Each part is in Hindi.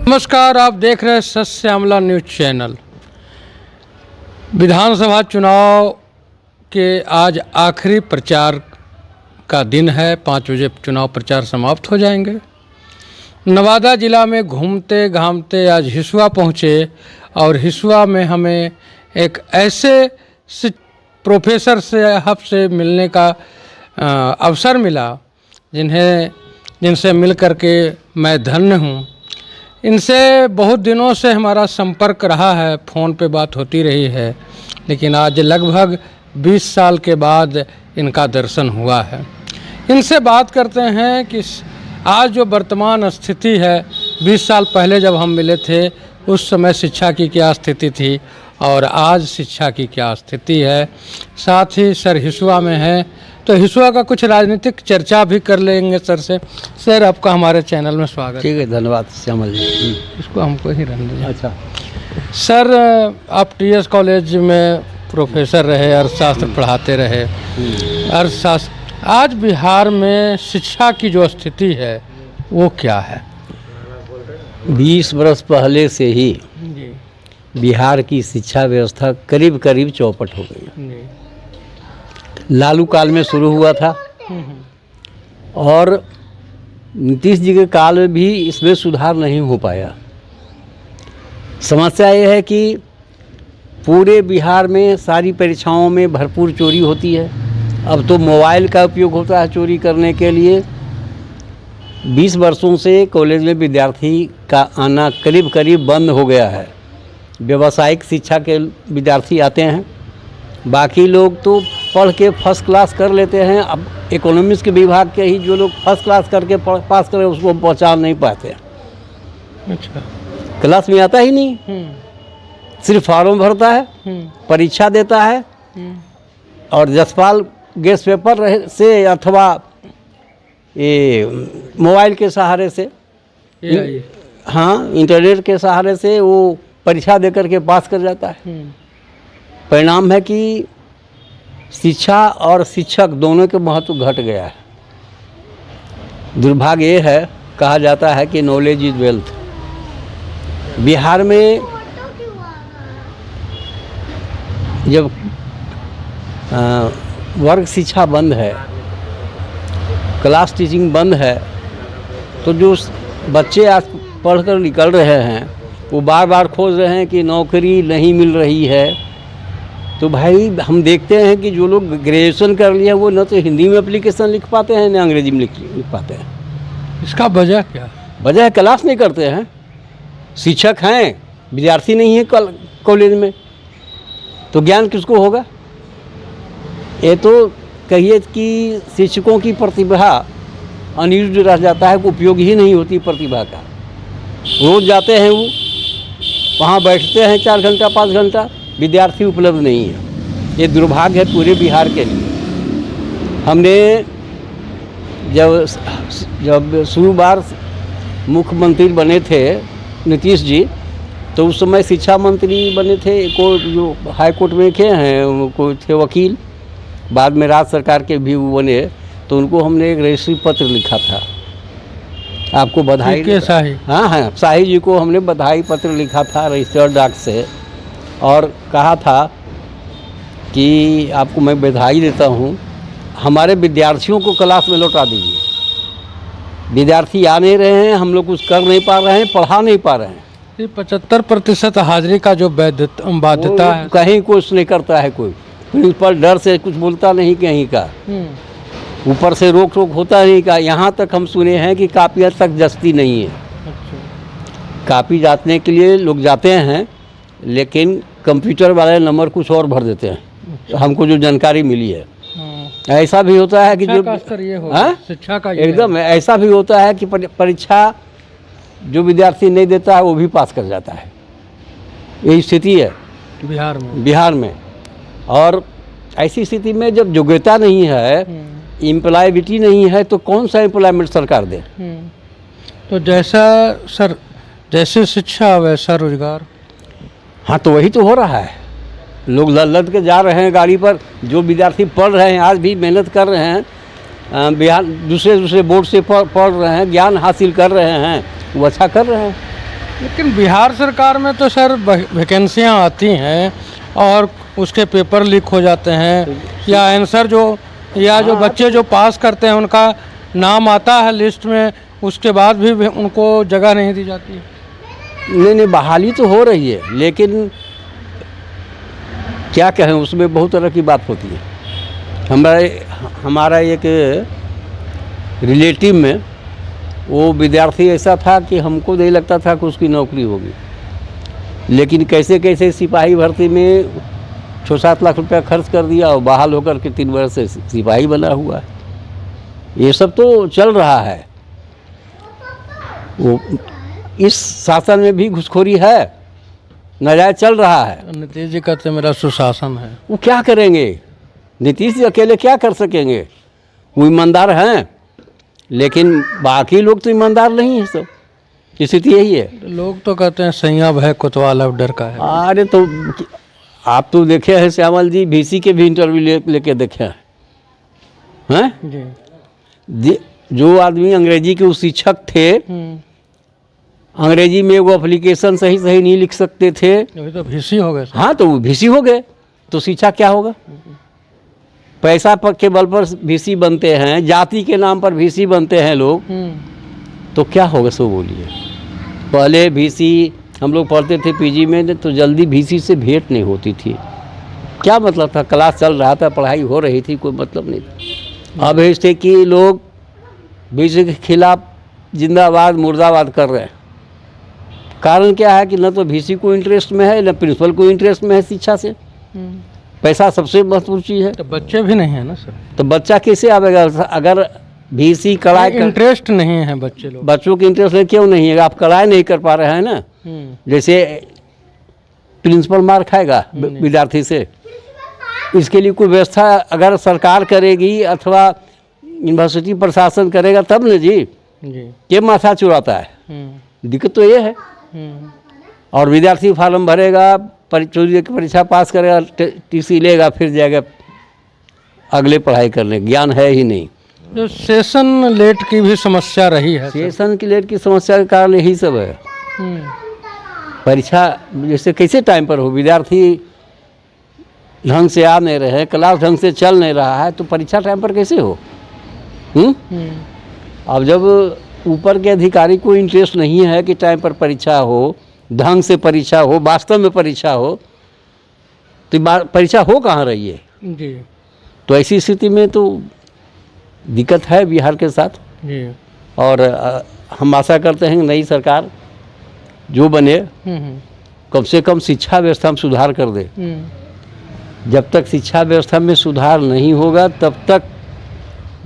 नमस्कार, आप देख रहे हैं सच श्यामला न्यूज चैनल। विधानसभा चुनाव के आज आखिरी प्रचार का दिन है। 5 बजे चुनाव प्रचार समाप्त हो जाएंगे। नवादा जिला में घूमते घामते आज हिसुआ पहुँचे और हिसुआ में हमें एक ऐसे प्रोफेसर साहब से मिलने का अवसर मिला जिनसे मिल कर के मैं धन्य हूँ। इनसे बहुत दिनों से हमारा संपर्क रहा है, फ़ोन पे बात होती रही है, लेकिन आज लगभग 20 साल के बाद इनका दर्शन हुआ है। इनसे बात करते हैं कि आज जो वर्तमान स्थिति है, 20 साल पहले जब हम मिले थे उस समय शिक्षा की क्या स्थिति थी और आज शिक्षा की क्या स्थिति है। साथ ही सर हिसुआ में है तो हिसुआ का कुछ राजनीतिक चर्चा भी कर लेंगे सर से। सर, आपका हमारे चैनल में स्वागत। ठीक है, धन्यवाद श्यामल जी। इसको हमको ही रहने दीजिए। अच्छा सर, आप टीएस कॉलेज में प्रोफेसर रहे, अर्थशास्त्र पढ़ाते रहे। अर्थशास्त्र आज बिहार में शिक्षा की जो स्थिति है वो क्या है? 20 वर्ष पहले से ही बिहार की शिक्षा व्यवस्था करीब करीब चौपट हो गई। लालू काल में शुरू हुआ था और नीतीश जी के काल में भी इसमें सुधार नहीं हो पाया। समस्या ये है कि पूरे बिहार में सारी परीक्षाओं में भरपूर चोरी होती है। अब तो मोबाइल का उपयोग होता है चोरी करने के लिए। 20 वर्षों से कॉलेज में विद्यार्थी का आना करीब करीब बंद हो गया है। व्यावसायिक शिक्षा के विद्यार्थी आते हैं, बाकी लोग तो पढ़ के फर्स्ट क्लास कर लेते हैं। अब इकोनॉमिक्स के विभाग के ही जो लोग फर्स्ट क्लास करके पास करें उसको पहचान नहीं पाते। अच्छा, क्लास में आता ही नहीं, सिर्फ फॉर्म भरता है, परीक्षा देता है और जसपाल गैस पेपर से अथवा ये मोबाइल के सहारे से, हाँ इंटरनेट के सहारे से वो परीक्षा दे करके पास कर जाता है। परिणाम है कि शिक्षा और शिक्षक दोनों के महत्व घट गया है। दुर्भाग्य ये है, कहा जाता है कि नॉलेज इज वेल्थ। बिहार में जब वर्ग शिक्षा बंद है, क्लास टीचिंग बंद है, तो जो बच्चे आज पढ़कर निकल रहे हैं वो बार बार खोज रहे हैं कि नौकरी नहीं मिल रही है। तो भाई हम देखते हैं कि जो लोग ग्रेजुएशन कर लिया वो न तो हिंदी में एप्लीकेशन लिख पाते हैं न अंग्रेजी में लिख पाते हैं। इसका वजह क्या? वजह क्लास नहीं करते हैं, शिक्षक हैं, विद्यार्थी नहीं है कॉलेज में, तो ज्ञान किसको होगा? ये तो कहिए कि शिक्षकों की प्रतिभा अनिरुद्ध रह जाता है, उपयोग ही नहीं होती प्रतिभा का। रोज़ जाते हैं वो, वहाँ बैठते हैं 4 घंटा 5 घंटा, विद्यार्थी उपलब्ध नहीं है। ये दुर्भाग्य है पूरे बिहार के लिए। हमने जब शुरू बार मुख्यमंत्री बने थे नीतीश जी, तो उस समय शिक्षा मंत्री बने थे जो हाई कोर्ट में थे हैं, कोई थे वकील, बाद में राज्य सरकार के भी वो बने, तो उनको हमने एक रजिस्ट्री पत्र लिखा था। आपको बधाई के शाही, हाँ, शाही जी को हमने बधाई पत्र लिखा था रजिस्टर्ड डाक से और कहा था कि आपको मैं बधाई देता हूँ, हमारे विद्यार्थियों को क्लास में लौटा दीजिए। विद्यार्थी आ नहीं रहे हैं, हम लोग कुछ कर नहीं पा रहे हैं, पढ़ा नहीं पा रहे हैं। 75% हाजिरी का जो बाध्यता है, कहीं कुछ नहीं करता है कोई। प्रिंसिपल डर से कुछ बोलता नहीं कहीं का, ऊपर से रोक टोक होता नहीं का। यहाँ तक हम सुने हैं कि कापियाँ तक जस्ती नहीं है। अच्छा। कापी जातने के लिए लोग जाते हैं, लेकिन कंप्यूटर वाले नंबर कुछ और भर देते हैं। हमको जो जानकारी मिली है, ऐसा भी होता है कि जो शिक्षा का एकदम ऐसा भी होता है कि परीक्षा जो विद्यार्थी नहीं देता है वो भी पास कर जाता है। यही स्थिति है बिहार में। और ऐसी स्थिति में जब योग्यता नहीं है, एम्प्लॉयबिलिटी नहीं है, तो कौन सा एम्प्लॉयमेंट सरकार दे? तो जैसे शिक्षा वैसा रोजगार। हाँ, तो वही तो हो रहा है। लोग लद के जा रहे हैं गाड़ी पर। जो विद्यार्थी पढ़ रहे हैं, आज भी मेहनत कर रहे हैं, बिहार दूसरे बोर्ड से पढ़ रहे हैं, ज्ञान हासिल कर रहे हैं, वो अच्छा कर रहे हैं। लेकिन बिहार सरकार में तो सर वैकेंसियाँ आती हैं और उसके पेपर लीक हो जाते हैं, या आंसर जो बच्चे जो पास करते हैं उनका नाम आता है लिस्ट में, उसके बाद भी उनको जगह नहीं दी जाती। नहीं, बहाली तो हो रही है, लेकिन क्या कहें, उसमें बहुत तरह की बात होती है। हमारा एक रिलेटिव में वो विद्यार्थी ऐसा था कि हमको नहीं लगता था कि उसकी नौकरी होगी, लेकिन कैसे कैसे सिपाही भर्ती में 6-7 लाख रुपया खर्च कर दिया और बहाल होकर के 3 वर्ष से सिपाही बना हुआ है। ये सब तो चल रहा है। वो इस शासन में भी घुसखोरी है, नाजायज चल रहा है। नीतीश जी कहते मेरा सुशासन है। वो क्या करेंगे? नीतीश जी अकेले क्या कर सकेंगे? वो ईमानदार हैं, लेकिन बाकी लोग तो ईमानदार नहीं है। सब स्थिति यही है। लोग तो कहते हैं सैया भय कोतवाल अब डर का है। अरे तो आप तो देखे हैं श्यामल जी, VC के भी इंटरव्यू लेके देखे हैं जी। जो आदमी अंग्रेजी के शिक्षक थे, अंग्रेजी में वो एप्लीकेशन सही नहीं लिख सकते थे, अभी तो VC हो गए। हाँ, तो वो VC हो गए, तो शिक्षा क्या होगा? पैसा पर के बल पर VC बनते हैं, जाति के नाम पर VC बनते हैं लोग, तो क्या होगा? सो बोलिए। पहले VC हम लोग पढ़ते थे PG में, तो जल्दी VC से भेंट नहीं होती थी। क्या मतलब था? क्लास चल रहा था, पढ़ाई हो रही थी, कोई मतलब नहीं था। अब ऐसे कि लोग VC के खिलाफ जिंदाबाद मुर्दाबाद कर रहे हैं। कारण क्या है कि न तो VC को इंटरेस्ट में है, न प्रिंसिपल को इंटरेस्ट में है शिक्षा से। पैसा सबसे महत्वपूर्ण चीज़ है। तो बच्चे भी नहीं है ना सर, तो बच्चा कैसे आवेगा? अगर VC कड़ाई इंटरेस्ट नहीं है बच्चे लोग, बच्चों की इंटरेस्ट है, क्यों नहीं है? आप कड़ाई नहीं कर पा रहे हैं ना। जैसे प्रिंसिपल मार खाएगा विद्यार्थी से, इसके लिए कोई व्यवस्था अगर सरकार करेगी अथवा यूनिवर्सिटी प्रशासन करेगा तब न जी। के माथा चुराता है? दिक्कत तो ये है। और विद्यार्थी फार्म भरेगा, परीक्षा पास करेगा, TC लेगा, फिर जाएगा अगले पढ़ाई करने। ज्ञान है ही नहीं। जो सेशन लेट की भी समस्या रही है, सेशन की लेट की समस्या के कारण यही सब है। परीक्षा जैसे कैसे टाइम पर हो, विद्यार्थी ढंग से आ नहीं रहे, क्लास ढंग से चल नहीं रहा है, तो परीक्षा टाइम पर कैसे हो? अब जब ऊपर के अधिकारी को इंटरेस्ट नहीं है कि टाइम पर परीक्षा हो, ढंग से परीक्षा हो, वास्तव में परीक्षा हो, तो परीक्षा हो कहाँ रही है जी। तो ऐसी स्थिति में तो दिक्कत है बिहार के साथ जी। और हम आशा करते हैं नई सरकार जो बने कम से कम शिक्षा व्यवस्था में सुधार कर दे। जब तक शिक्षा व्यवस्था में सुधार नहीं होगा तब तक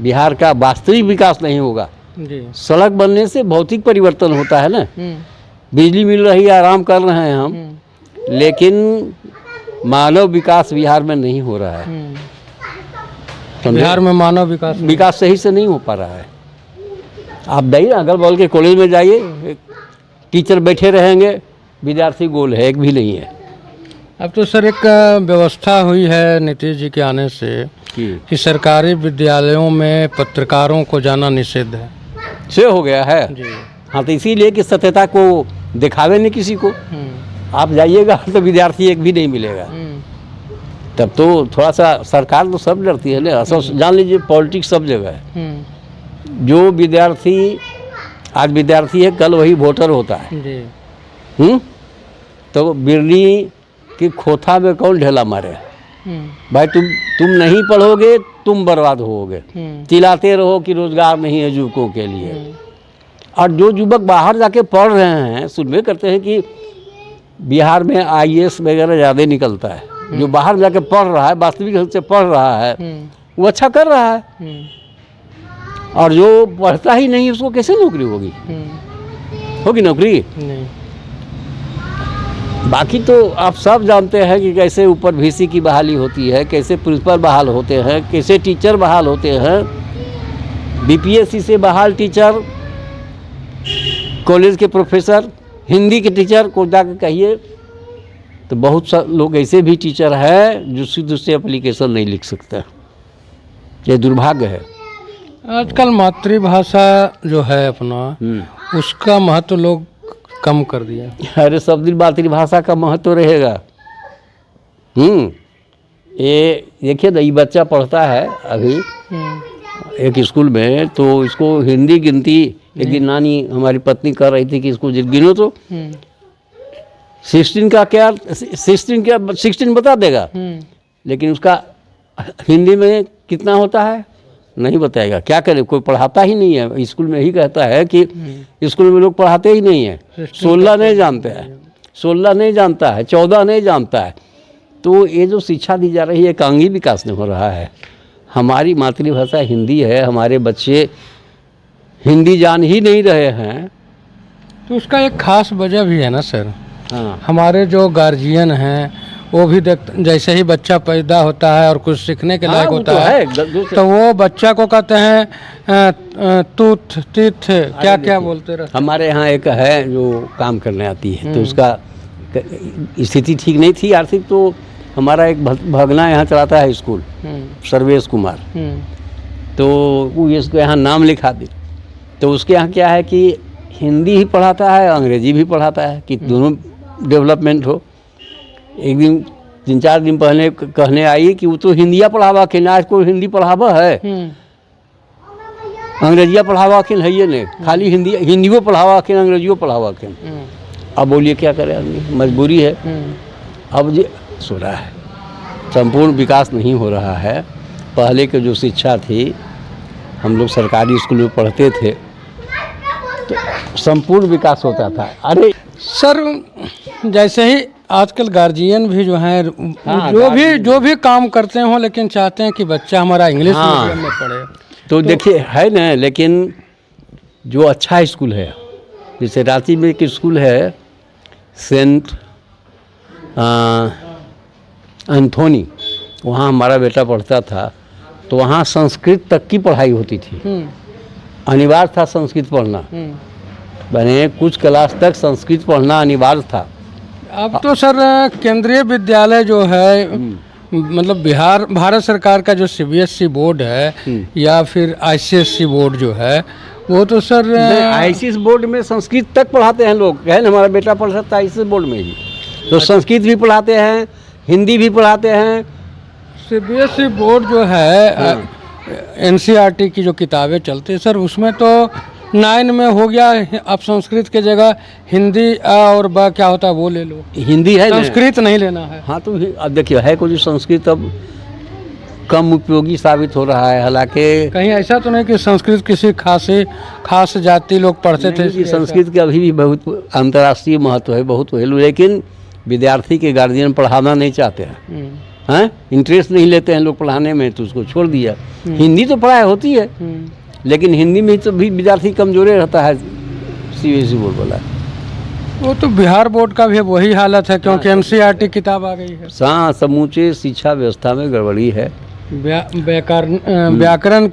बिहार का वास्तविक विकास नहीं होगा। जी। सड़क बनने से भौतिक परिवर्तन होता है ना, बिजली मिल रही है, आराम कर रहे हैं हम, लेकिन मानव विकास बिहार में नहीं हो रहा है। बिहार में मानव विकास सही से नहीं हो पा रहा है। आप जाइए अगल बगल के कॉलेज में जाइए, टीचर बैठे रहेंगे, विद्यार्थी गोल है, एक भी नहीं है। अब तो सर एक व्यवस्था हुई है नीतीश जी के आने से कि सरकारी विद्यालयों में पत्रकारों को जाना निषिद्ध है। से हो गया है जी। हाँ, तो इसीलिए कि सत्यता को दिखावे नहीं किसी को। आप जाइएगा तो विद्यार्थी एक भी नहीं मिलेगा। तब तो थोड़ा सा सरकार तो सब डरती है ना। जान लीजिए पॉलिटिक्स सब जगह है। जो विद्यार्थी आज विद्यार्थी है कल वही वोटर होता है जी। तो बिरनी की खोथा में कौन ढेला मारे? भाई तुम नहीं पढ़ोगे तुम बर्बाद होगे। चिल्लाते रहो कि रोजगार नहीं है युवकों के लिए। और जो युवक बाहर जाके पढ़ रहे हैं सुनवे करते हैं कि बिहार में IAS वगैरह ज़्यादा निकलता है। जो बाहर जाके पढ़ रहा है, वास्तविक रूप से पढ़ रहा है, वो अच्छा कर रहा है। और जो पढ़ता ही नहीं उसको कैसे नौकरी होगी? होगी नौकरी? नहीं। बाकी तो आप सब जानते हैं कि कैसे ऊपर VC की बहाली होती है, कैसे प्रिंसिपल बहाल होते हैं, कैसे टीचर बहाल होते हैं। BPSC से बहाल टीचर, कॉलेज के प्रोफेसर, हिंदी के टीचर को जाकर कहिए तो बहुत सा लोग ऐसे भी टीचर हैं जो सीधे से एप्लीकेशन नहीं लिख सकता। ये दुर्भाग्य है। आजकल मातृभाषा जो है अपना, उसका महत्व लोग कम कर दिया। अरे सब दिन मातृभाषा का महत्व रहेगा। ये देखिए ना, ये बच्चा पढ़ता है अभी एक स्कूल में, तो इसको हिंदी गिनती एक दिन नानी हमारी पत्नी कर रही थी कि इसको गिनो तो 16 बता देगा, लेकिन उसका हिंदी में कितना होता है नहीं बताएगा। क्या करे, कोई पढ़ाता ही नहीं है। स्कूल में ही कहता है कि स्कूल में लोग पढ़ाते ही नहीं है। 16 नहीं जानते हैं, 16 नहीं जानता है, 14 नहीं जानता है। तो ये जो शिक्षा दी जा रही है एकांगी विकास नहीं हो रहा है। हमारी मातृभाषा हिंदी है, हमारे बच्चे हिंदी जान ही नहीं रहे हैं। तो उसका एक खास वजह भी है ना सर। हाँ, हमारे जो गार्जियन हैं वो भी जैसे ही बच्चा पैदा होता है और कुछ सीखने के लायक होता है तो वो बच्चा को कहते हैं तूथ तीथ क्या क्या बोलते रहते। हमारे यहाँ एक है जो काम करने आती है, तो उसका स्थिति ठीक नहीं थी आर्थिक, तो हमारा एक भगना यहाँ चलाता है स्कूल, सर्वेश कुमार, तो वो इसको यहाँ नाम लिखा दी। तो उसके यहाँ क्या है कि हिंदी ही पढ़ाता है, अंग्रेजी भी पढ़ाता है कि दोनों डेवलपमेंट हो। एक दिन 3-4 दिन पहले कहने आई कि वो तो हिंदिया पढ़ावा के ना, आज कोई हिंदी पढ़ावा है, अंग्रेजिया पढ़ावा के है ये नहीं, खाली हिंदियों पढ़ावा के अंग्रेजियों पढ़ावा के। अब बोलिए क्या करे आदमी, मजबूरी है। अब ये सो रहा है, संपूर्ण विकास नहीं हो रहा है। पहले के जो शिक्षा थी, हम लोग सरकारी स्कूल में पढ़ते थे तो संपूर्ण विकास होता था। अरे सर जैसे ही आजकल गार्जियन भी जो हैं जो भी काम करते हो, लेकिन चाहते हैं कि बच्चा हमारा इंग्लिश मीडियम में पढ़े। तो देखिए है ना, लेकिन जो अच्छा स्कूल है, जैसे रांची में एक स्कूल है सेंट एंथोनी, वहाँ हमारा बेटा पढ़ता था, तो वहाँ संस्कृत तक की पढ़ाई होती थी। अनिवार्य था संस्कृत पढ़ना, बने कुछ क्लास तक संस्कृत पढ़ना अनिवार्य था। अब तो सर केंद्रीय विद्यालय जो है, मतलब भारत सरकार का जो CBSE बोर्ड है या फिर ICSE बोर्ड जो है, वो तो सर ICSE बोर्ड में संस्कृत तक पढ़ाते हैं लोग। है ना, हमारा बेटा पढ़ सकता है ICSE बोर्ड में ही, तो संस्कृत भी पढ़ाते हैं, हिंदी भी पढ़ाते हैं। CBSE बोर्ड जो है NCERT की जो किताबें चलती है सर, उसमें तो 9 में हो गया, अब संस्कृत के जगह हिंदी और क्या होता है वो ले लो, हिंदी है, संस्कृत नहीं लेना है। हाँ, तो अब देखिए है कुछ संस्कृत अब कम उपयोगी साबित हो रहा है। हालांकि कहीं ऐसा तो नहीं कि संस्कृत किसी खास जाति लोग पढ़ते थे। संस्कृत के अभी भी बहुत अंतर्राष्ट्रीय महत्व है, बहुत वैल्यू, लेकिन विद्यार्थी के गार्जियन पढ़ाना नहीं चाहते हैं, इंटरेस्ट नहीं लेते हैं लोग पढ़ाने में, तो उसको छोड़ दिया। हिंदी तो पढ़ाई होती है, लेकिन हिंदी में तो भी विद्यार्थी कमजोर रहता है। CBSE बोर्ड वाला वो तो बिहार बोर्ड का भी वही हालत है, क्योंकि NCERT किताब आ गई है। हाँ, समूचे शिक्षा व्यवस्था में गड़बड़ी है। व्याकरण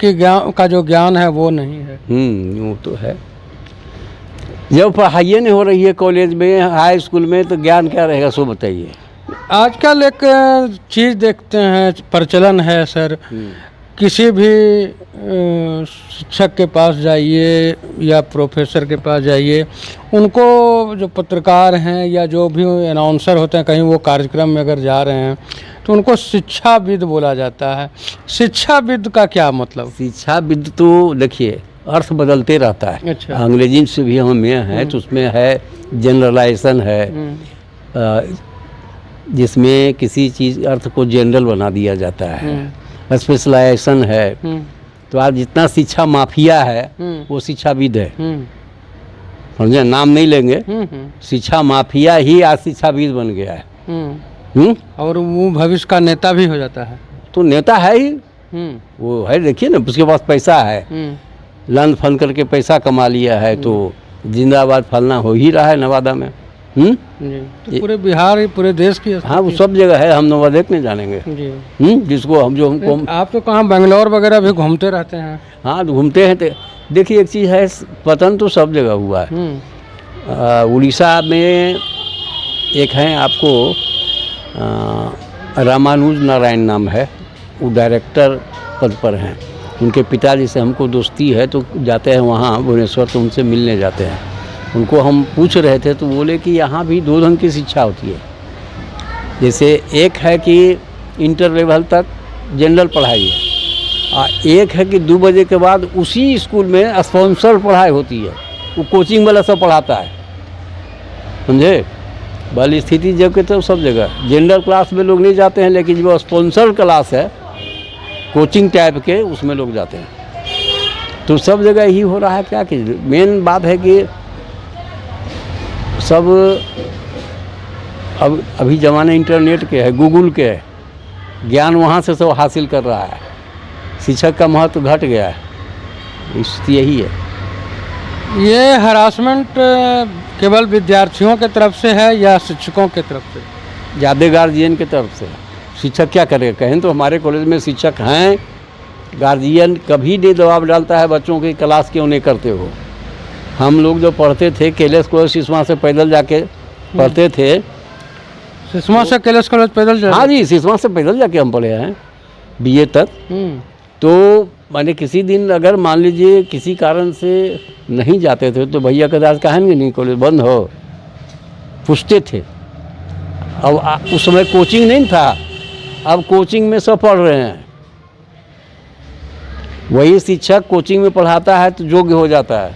का जो ज्ञान है वो नहीं है। वो तो है। जब पढ़ाई नहीं हो रही है कॉलेज में, हाई स्कूल में, तो ज्ञान क्या रहेगा सो बताइए। आजकल एक चीज़ देखते हैं, प्रचलन है सर, किसी भी शिक्षक के पास जाइए या प्रोफेसर के पास जाइए, उनको जो पत्रकार हैं या जो भी अनाउंसर होते हैं, कहीं वो कार्यक्रम में अगर जा रहे हैं तो उनको शिक्षाविद बोला जाता है। शिक्षाविद का क्या मतलब? शिक्षाविद तो देखिए अर्थ बदलते रहता है। अच्छा। अंग्रेजी से भी हम में है, तो उसमें है जनरलाइजेशन है, जिसमें किसी चीज़ अर्थ को जनरल बना दिया जाता है। स्पेशलाइजेशन है, तो आज जितना शिक्षा माफिया है वो शिक्षाविद है। समझे, नाम नहीं लेंगे, शिक्षा माफिया ही आज शिक्षाविद बन गया है। और वो भविष्य का नेता भी हो जाता है। तो नेता है ही, वो है, देखिए ना, उसके पास पैसा है, लन फन करके पैसा कमा लिया है, तो जिंदाबाद फलना हो ही रहा है नवादा में। जी, तो पूरे बिहार, पूरे देश की। हाँ, वो सब जगह है, हम नवादा नहीं जानेंगे जी। जिसको हमको आप तो कहाँ बेंगलोर वगैरह भी घूमते रहते हैं? हाँ, घूमते हैं। तो देखिए एक चीज़ है, पतन तो सब जगह हुआ है। उड़ीसा में एक है, आपको रामानुज नारायण नाम है, वो डायरेक्टर पद पर हैं। उनके पिताजी से हमको दोस्ती है, तो जाते हैं वहाँ भुवनेश्वर, तो उनसे मिलने जाते हैं। उनको हम पूछ रहे थे तो बोले कि यहाँ भी दो ढंग की शिक्षा होती है। जैसे एक है कि इंटर लेवल तक जनरल पढ़ाई है और एक है कि 2 बजे के बाद उसी स्कूल में स्पॉन्सर पढ़ाई होती है, वो कोचिंग वाला सब पढ़ाता है, समझे। वाली स्थिति जब के तो सब जगह जनरल क्लास में लोग नहीं जाते हैं, लेकिन जो स्पॉन्सर क्लास है कोचिंग टाइप के उसमें लोग जाते हैं। तो सब जगह यही हो रहा है। क्या कि मेन बात है कि सब अब अभी ज़माना इंटरनेट के है, गूगल के है, ज्ञान वहाँ से सब हासिल कर रहा है। शिक्षक का महत्व घट गया है, स्थिति यही है। ये हरासमेंट केवल विद्यार्थियों के तरफ से है या शिक्षकों के तरफ से? ज़्यादा गार्जियन की तरफ से। शिक्षक क्या करेगा? कहें तो हमारे कॉलेज में शिक्षक हैं, गार्जियन कभी नहीं दबाव डालता है बच्चों की क्लास क्यों नहीं करते हो। हम लोग जो पढ़ते थे कैलेस कॉलेज सिसवा से पैदल जाके पढ़ते थे। सिसवा से कैलेस कॉलेज पैदल जा? हाँ जी, सिसवा से पैदल जाके हम पढ़े हैं BA तक। तो मैंने किसी दिन अगर मान लीजिए किसी कारण से नहीं जाते थे तो भैया कहते आज कहेंगे नहीं कॉलेज बंद हो, पूछते थे। अब उस समय कोचिंग नहीं था, अब कोचिंग में सब पढ़ रहे हैं। वही शिक्षक कोचिंग में पढ़ाता है तो योग्य हो जाता है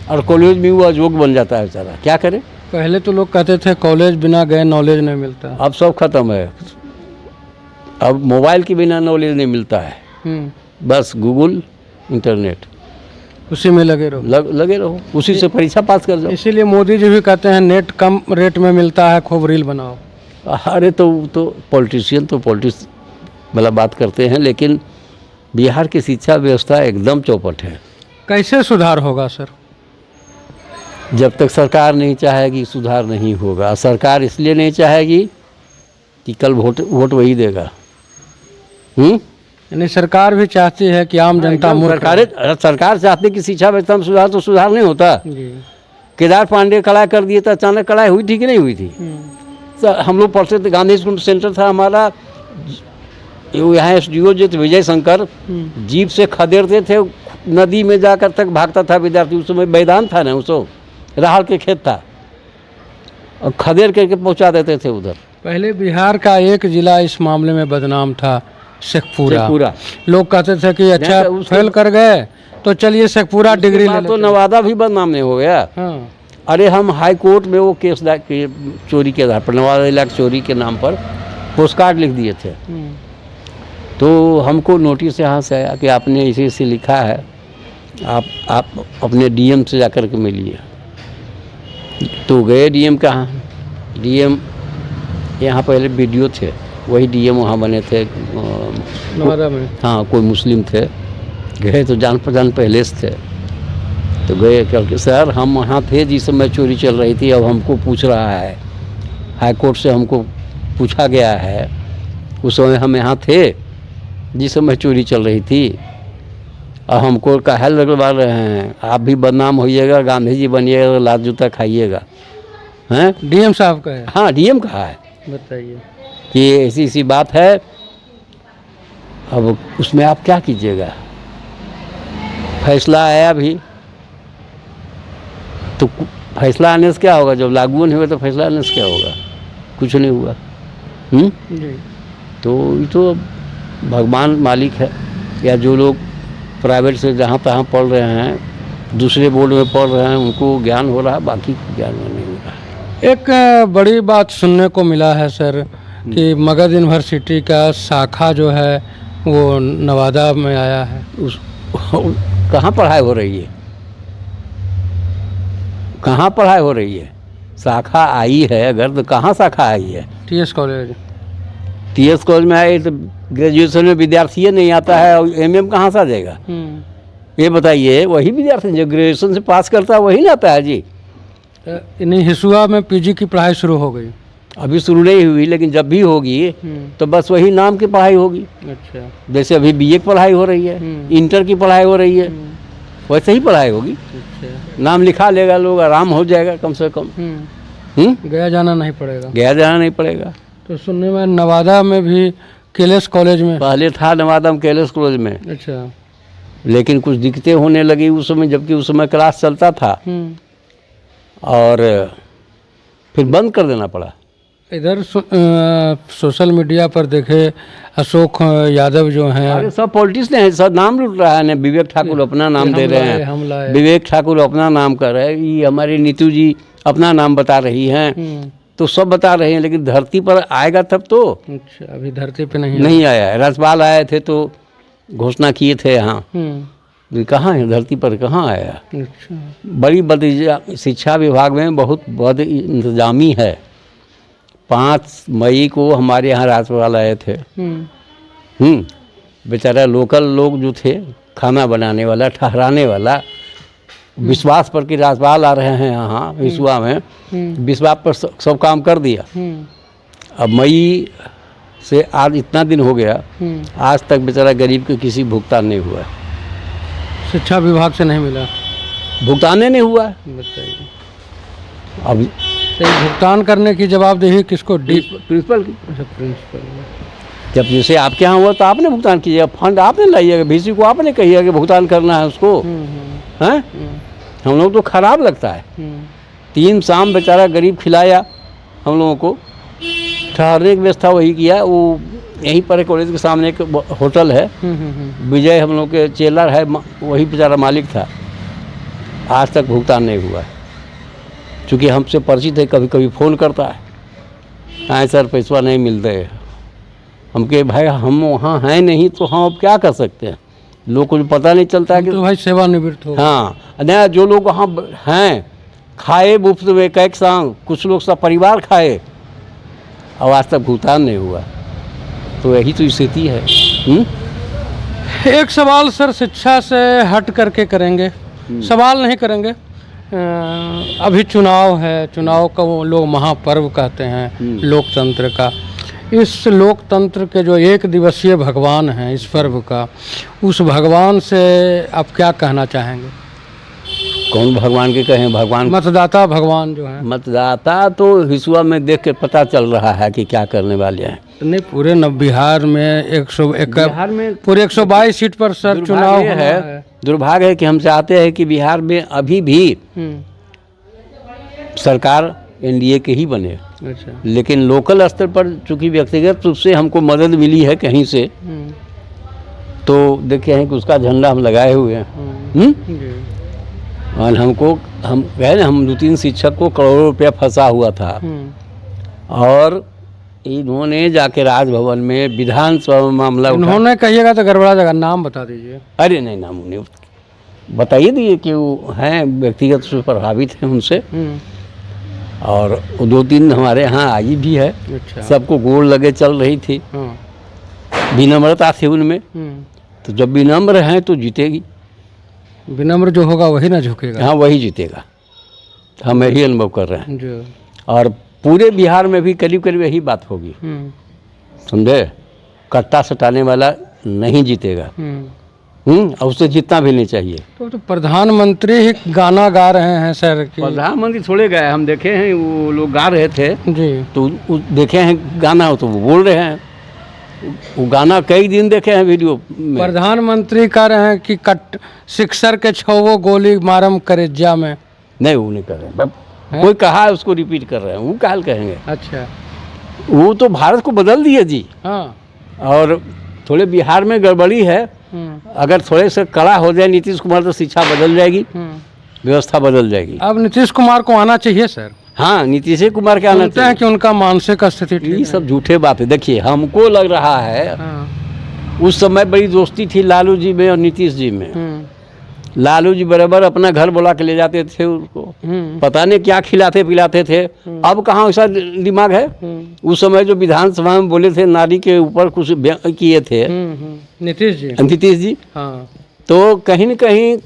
और कॉलेज में वो अयोग्य बन जाता है बेचारा। क्या करे? पहले तो लोग कहते थे कॉलेज बिना गए नॉलेज नहीं मिलता। अब सब खत्म है। अब मोबाइल के बिना नॉलेज नहीं मिलता है। बस गूगल इंटरनेट उसी में लगे रहो। लगे रहो, उसी से परीक्षा पास कर जाओ। इसीलिए मोदी जी भी कहते हैं नेट कम रेट में मिलता है, खूब रील बनाओ। अरे तो पॉलिटिशियन तो पॉलिटिक्स वाला बात करते हैं, लेकिन बिहार की शिक्षा व्यवस्था एकदम चौपट है। कैसे सुधार होगा सर? जब तक सरकार नहीं चाहेगी सुधार नहीं होगा। सरकार इसलिए नहीं चाहेगी कि कल वोट वही देगा। यानी सरकार भी चाहती है कि आम जनता मूर्ख है। सरकार चाहती कि शिक्षा व्यवस्था में सुधार, तो सुधार नहीं होता। केदार पांडे कड़ाई कर दिए तो अचानक कड़ाई हुई थी कि नहीं हुई थी? हम लोग पढ़ते थे, गांधी स्कूल सेंटर था हमारा, यहाँ SDO जो थे विजय शंकर, जीप से खदेड़ते थे, नदी में जाकर तक भागता था विद्यार्थी। उस समय मैदान था ना, उसको राहल के खेत था और खदेड़ करके पहुँचा देते थे उधर। पहले बिहार का एक जिला इस मामले में बदनाम था, शेखपुरा। लोग कहते थे कि अच्छा फेल कर गए तो चलिए शेखपुरा डिग्री ले लेते। तो नवादा भी बदनाम नहीं हो गया। हाँ। अरे हम हाई कोर्ट में वो केस चोरी के आधार पर, नवादा इलाके चोरी के नाम पर पोस्ट कार्ड लिख दिए थे। तो हमको नोटिस यहाँ से आया कि आपने इसे लिखा है, आप अपने DM से जाकर के मिलिए। तो गए DM कहाँ? DM यहाँ पहले BDO थे, वही DM वहाँ बने थे नवादा में। हाँ, कोई मुस्लिम थे। गए तो जान पहचान पहले से थे। तो गए करके सर हम वहाँ थे जिस समय चोरी चल रही थी, अब हमको पूछ रहा है, हाई कोर्ट से हमको पूछा गया है, उस समय हम यहाँ थे जिस समय चोरी चल रही थी, और हमको काहे लगवा रहे हैं? आप भी बदनाम होइएगा, गांधी जी बनिएगा, लात जूता खाइएगा। हैं? DM साहब का है? हाँ, DM कहा है। बताइए कि ऐसी बात है, अब उसमें आप क्या कीजिएगा? फैसला आया भी तो फैसला आने से क्या होगा? जब लागू नहीं हुआ तो फैसला आने से क्या होगा? कुछ नहीं हुआ। तो ये तो भगवान मालिक है, या जो लोग प्राइवेट से जहाँ तहाँ पढ़ रहे हैं, दूसरे बोर्ड में पढ़ रहे हैं, उनको ज्ञान हो रहा है, बाकी ज्ञान नहीं हो रहा है। एक बड़ी बात सुनने को मिला है सर कि मगध यूनिवर्सिटी का शाखा जो है वो नवादा में आया है। कहाँ पढ़ाई हो रही है? कहाँ पढ़ाई हो रही है? शाखा आई है अगर तो कहाँ शाखा आई है? TS college. TS कॉलेज में आए तो ग्रेजुएशन में विद्यार्थी नहीं आता है और MM कहाँ से आ जाएगा? ये बताइए। वही विद्यार्थी जो ग्रेजुएशन से पास करता है वही ना आता है जी। इन्हीं हिसुआ में PG की पढ़ाई शुरू हो गई। अभी शुरू नहीं हुई, लेकिन जब भी होगी तो बस वही नाम की पढ़ाई होगी। अच्छा। जैसे अभी BA की पढ़ाई हो रही है, इंटर की पढ़ाई हो रही है, वैसे ही पढ़ाई होगी। अच्छा। नाम लिखा लेगा लोग, आराम हो जाएगा कम से कम। गया जाना नहीं पड़ेगा। गया जाना नहीं पड़ेगा। तो सुनने में नवादा में भी कैलेस कॉलेज में पहले था, नवादा में कैलेस कॉलेज में। अच्छा। लेकिन कुछ दिक्कतें होने लगी उस समय, जबकि उस समय क्लास चलता था। और फिर बंद कर देना पड़ा। इधर सोशल मीडिया पर देखे अशोक यादव जो हैं, अरे सब पॉलिटिक्स ने सब नाम लूट रहा है ना। विवेक ठाकुर अपना नाम दे रहे हैं, विवेक ठाकुर अपना नाम कर रहे हैं, ये हमारी नीतू जी अपना नाम बता रही हैं, तो सब बता रहे हैं, लेकिन धरती पर आएगा तब तो। अच्छा, अभी धरती पे नहीं आया है। राज्यपाल आए थे तो घोषणा किए थे यहाँ, कहाँ है, धरती पर कहाँ आया। अच्छा, बड़ी शिक्षा विभाग में बहुत बद इंतजामी है। 5 मई को हमारे यहाँ राज्यपाल आए थे। बेचारा लोकल लोग जो थे, खाना बनाने वाला, ठहराने वाला, विश्वास पर कि राज्यपाल आ रहे हैं यहाँ विश्वा में, विश्वास पर सब काम कर दिया। अब मई से आज इतना दिन हो गया, आज तक बेचारा गरीब को किसी भुगतान नहीं हुआ। शिक्षा विभाग से नहीं मिला, भुगतान नहीं हुआ। बताइए, अब भुगतान करने की जवाबदेही किसको? प्रिंसिपल की। अच्छा, प्रिंसिपल। जब जैसे आपके यहाँ हुआ तो आपने भुगतान कीजिएगा, फंड आपने लाइएगा, VC को आपने कहिएगा कि भुगतान करना है उसको। हैं? हम लोग तो खराब लगता है। 3 शाम बेचारा गरीब खिलाया हम लोगों को, ठहरने की व्यवस्था वही किया। वो यहीं पर कॉलेज के सामने एक होटल है, विजय हम लोग के चेलर है, वही बेचारा मालिक था। आज तक भुगतान नहीं हुआ है। चूँकि हमसे परिचित है, कभी कभी फ़ोन करता है, आए सर पैसा नहीं मिलते। हम कहे भाई हम वहाँ हैं नहीं तो हम अब क्या कर सकते हैं, लोग को पता नहीं चलता है कि तो भाई सेवानिवृत्त हो। हाँ, नया जो लोग वहाँ हैं खाए मुफ्त में, कैक सांग कुछ लोग सब परिवार खाए, और आज तक भुगतान नहीं हुआ। तो यही तो स्थिति है। एक सवाल सर शिक्षा से हट करके करेंगे, सवाल नहीं करेंगे। अभी चुनाव है, चुनाव का वो लोग महापर्व कहते हैं लोकतंत्र का। इस लोकतंत्र के जो 1 दिवसीय भगवान हैं इस पर्व का, उस भगवान से आप क्या कहना चाहेंगे? कौन भगवान के कहें? भगवान मतदाता भगवान जो है। मतदाता तो हिसुआ में देख के पता चल रहा है कि क्या करने वाले हैं। नहीं, पूरे बिहार में 101 बिहार में पूरे 122 सीट पर सर चुनाव है। दुर्भाग्य है कि हम चाहते हैं कि बिहार में अभी भी सरकार NDA के ही बने। अच्छा, लेकिन लोकल स्तर पर चूंकि व्यक्तिगत रूप से हमको मदद मिली है कहीं से, तो देखे हैं कि उसका झंडा हम लगाए हुए हैं। और हम कहे ना, हम 2-3 शिक्षक को करोड़ों रुपया फंसा हुआ था, और इन्होंने जाके राजभवन में विधानसभा में मामला उन्होंने कहिएगा तो गड़बड़ा जाएगा, नाम बता दीजिए। अरे नहीं, नाम उन्हें बताइए दिए कि वो हैं व्यक्तिगत रूप से प्रभावित हैं उनसे। और 2-3 हमारे यहाँ आई भी है। अच्छा, सबको गोड़ लगे चल रही थी। विनम्रता थी उनमें। तो जब विनम्र हैं तो जीतेगी। विनम्र जो होगा वही ना झुकेगा। हाँ, वही जीतेगा, हम यही अनुभव कर रहे हैं। जो और पूरे बिहार में भी करीब करीब यही बात होगी। समझे? कट्टा सटाने वाला नहीं जीतेगा। और उससे जीतना भी नहीं चाहिए। तो प्रधानमंत्री ही गाना गा रहे हैं सर की। प्रधानमंत्री थोड़े गए, हम देखे हैं वो लोग गा रहे थे जी, तो देखे हैं गाना, तो वो बोल रहे हैं वो गाना, कई दिन देखे हैं वीडियो में। प्रधानमंत्री कह रहे हैं कि सिक्सर के 6 गोली मारम करेजा में। नहीं, वो नहीं कर रहे हैं। कोई कहा है उसको रिपीट कर रहे हैं, वो क्या कहेंगे। अच्छा, वो तो भारत को बदल दिए जी। हाँ, और थोड़े बिहार में गड़बड़ी है। अगर थोड़े से कड़ा हो जाए नीतीश कुमार तो शिक्षा बदल जाएगी, व्यवस्था बदल जाएगी। अब नीतीश कुमार को आना चाहिए सर। हाँ, नीतीश कुमार के आना चाहिए। कि उनका मानसिक स्थिति ठीक ये सब झूठे बात है। देखिए, हमको लग रहा है उस समय बड़ी दोस्ती थी लालू जी में और नीतीश जी में। लालू जी बराबर अपना घर बुला के ले जाते थे उसको, पता नहीं क्या खिलाते पिलाते थे। अब कहाँ वैसा दिमाग है। उस समय जो विधानसभा में बोले थे, नारी के ऊपर कुछ किए थे नीतीश जी। हाँ, तो कहीं न कहीं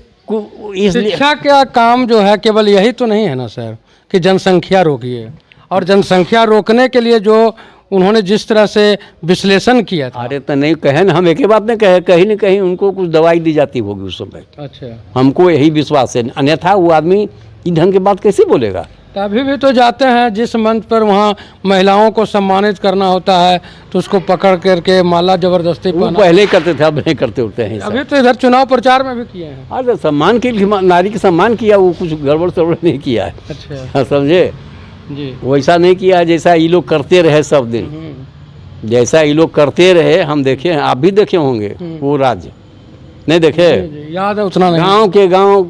शिक्षा का काम जो है केवल यही तो नहीं है ना सर कि जनसंख्या रोकिए, और जनसंख्या रोकने के लिए जो उन्होंने जिस तरह से विश्लेषण किया था। अरे तो नहीं कहे ना, हम एक ही बात नहीं कहे, कहीं न कहीं उनको कुछ दवाई दी जाती होगी उस समय। अच्छा, हमको यही विश्वास है, अन्यथा वो आदमी इस ढंग की बात कैसे बोलेगा। तो अभी भी तो जाते हैं जिस मंच पर वहाँ महिलाओं को सम्मानित करना होता है तो उसको पकड़ करके माला जबरदस्ती वो पहना। पहले करते थे, अब नहीं करते उठते हैं अभी तो इधर चुनाव प्रचार में भी किए हैं। अरे सम्मान के लिए नारी के सम्मान किया, वो कुछ गड़बड़ सड़बड़ नहीं किया है। अच्छा समझे, जी। वैसा नहीं किया जैसा ये लोग करते रहे सब दिन। जैसा ये लोग करते रहे हम देखे हैं, आप भी देखे होंगे वो राज्य, नहीं देखे? जी, याद है उतना नहीं। गांव के गांव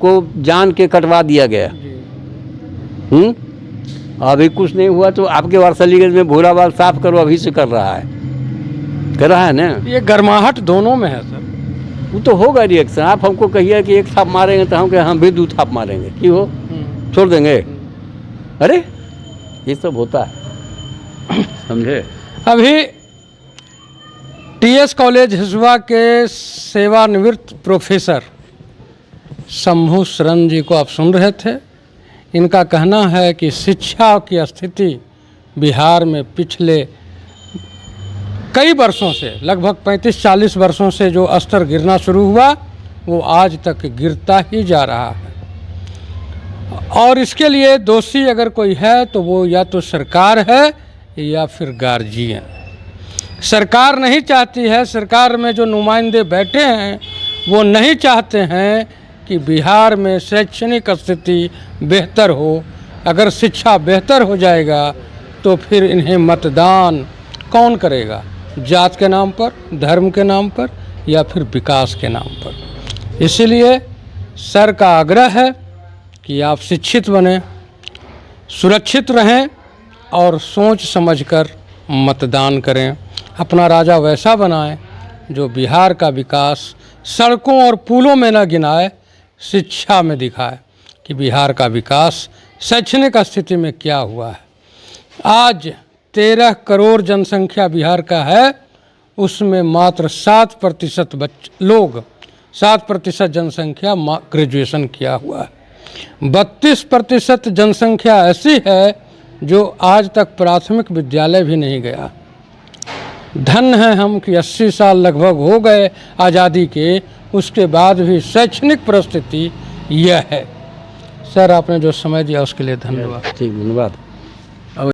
को जान के कटवा दिया गया। जी। अभी कुछ नहीं हुआ तो आपके वारसलीगंज में भूरा बाल साफ करो, अभी से कर रहा है, कर रहा है ना। ये गर्माहट दोनों में है सर। वो तो होगा रिएक्शन। आप हमको कहिए कि एक थाप मारेंगे तो हम भी 2 थाप मारेंगे, क्यों हो, छोड़ देंगे? अरे ये सब होता है, समझे। अभी टीएस कॉलेज हिसुआ के सेवानिवृत्त प्रोफेसर शंभू शरण जी को आप सुन रहे थे। इनका कहना है कि शिक्षा की स्थिति बिहार में पिछले कई वर्षों से, लगभग 35-40 वर्षों से जो स्तर गिरना शुरू हुआ वो आज तक गिरता ही जा रहा है। और इसके लिए दोषी अगर कोई है तो वो या तो सरकार है या फिर गार्जियन। सरकार नहीं चाहती है, सरकार में जो नुमाइंदे बैठे हैं वो नहीं चाहते हैं कि बिहार में शैक्षणिक स्थिति बेहतर हो। अगर शिक्षा बेहतर हो जाएगा तो फिर इन्हें मतदान कौन करेगा? जात के नाम पर, धर्म के नाम पर, या फिर विकास के नाम पर। इसलिए सर का आग्रह है कि आप शिक्षित बने, सुरक्षित रहें और सोच समझकर मतदान करें। अपना राजा वैसा बनाएं जो बिहार का विकास सड़कों और पुलों में न गिनाए, शिक्षा में दिखाए कि बिहार का विकास शैक्षणिक स्थिति में क्या हुआ है। आज 13 करोड़ जनसंख्या बिहार का है, उसमें मात्र 7% लोग, 7% जनसंख्या ग्रेजुएशन किया हुआ है। 32% जनसंख्या ऐसी है जो आज तक प्राथमिक विद्यालय भी नहीं गया। धन्य है हम कि 80 साल लगभग हो गए आज़ादी के, उसके बाद भी शैक्षणिक परिस्थिति यह है। सर आपने जो समय दिया उसके लिए धन्यवाद। ठीक, धन्यवाद।